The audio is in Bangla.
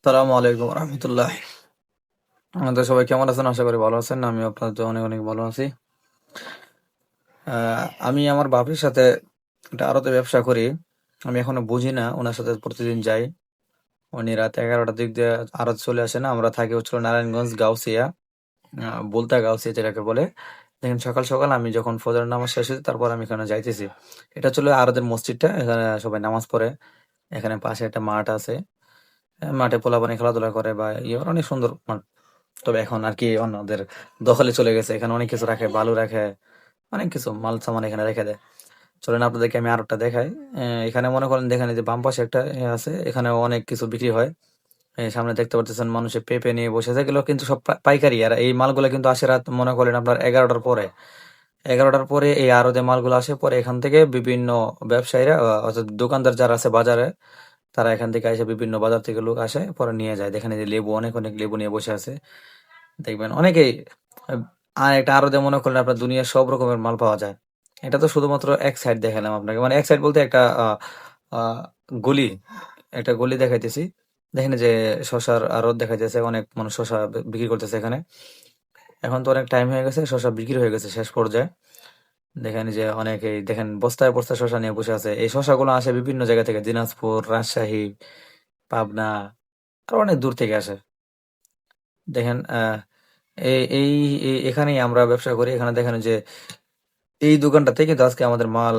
সালামু আলাইকুম রহমতুল্লাহ। আমাদের সবাই কেমন আছেন? আশা করি ভালো আছেন। আমি আপনার তো অনেক অনেক ভালো আছি। আমি আমার বাপের সাথে একটা আড়তে ব্যবসা করি। আমি এখনো বুঝি না, ওনার সাথে প্রতিদিন যাই। উনি রাত 11টার দিক দিয়ে আড়ত চলে আসে না। আমরা থাকি হচ্ছিল নারায়ণগঞ্জ গাউসিয়া, বুলতা গাউসিয়া যেটাকে বলে। দেখেন, সকাল সকাল আমি যখন ফজর নামাজ শেষ হয়েছে, তারপর আমি এখানে যাইতেছি। এটা হচ্ছিল আড়তের মসজিদটা, এখানে সবাই নামাজ পড়ে। এখানে পাশে একটা মাঠ আছে। মাঠে পোলাপানি খেলাধুলা করে বা ইয়ে, অনেক সুন্দর মাঠ। তবে এখন আর কি অন্যদের দখলে চলে গেছে। এখানে অনেক কিছু রাখে, বালু রাখে, অনেক কিছু মাল সামান এখানে রেখে দেয়। চলেন আপনাদেরকে আমি আরেকটা দেখাই। এখানে মনে করেন, দেখেন এই যে বাম পাশে একটা আছে, এখানে অনেক কিছু বিক্রি হয়। এই সামনে দেখতে পাচ্ছেন মানুষে পেঁপে নিয়ে বসে আছে, এগুলো কিন্তু সব পাইকারি। আর এই মালগুলো কিন্তু আসে রাত, মনে করেন আপনার 11টার পরে। 11টার পরে এই আরো যে মালগুলো আসে, পরে এখান থেকে বিভিন্ন ব্যবসায়ীরা, অর্থাৎ দোকানদার যারা আছে বাজারে, তারা এখান থেকে এসে বিভিন্ন বাজার থেকে লোক আসে, পরে নিয়ে যায়। দেখেন এই যে লেবু, অনেক অনেক লেবু নিয়ে বসে আছে। দেখবেন অনেকেই। আহ, আর একটা আরো যে মনে করলেন আপনার দুনিয়ার সব রকমের মাল পাওয়া যায়। এটা তো শুধুমাত্র এক সাইড দেখালাম আপনাকে, মানে এক সাইড বলতে একটা আহ, গলি, একটা গলি দেখাইতেছি। দেখেন এই যে শশার আড়ত দেখাইতেছে, অনেক মানুষ শশা বিক্রি করতেছে এখানে। এখন তো অনেক টাইম হয়ে গেছে, শশা বিক্রি হয়ে গেছে শেষ পর্যায়ে। দেখেন এই যে অনেকেই, দেখেন বস্তায় বস্তায় শশা নিয়ে বসে আছে। এই শশাগুলো আসে বিভিন্ন জায়গা থেকে, দিনাজপুর, রাজশাহী, পাবনা, আর অনেক দূর থেকে আসে। দেখেন এই এই এখানেই আমরা ব্যবসা করি। এখানে দেখেন যে এই দোকানটাতে কিন্তু আজকে আমাদের মাল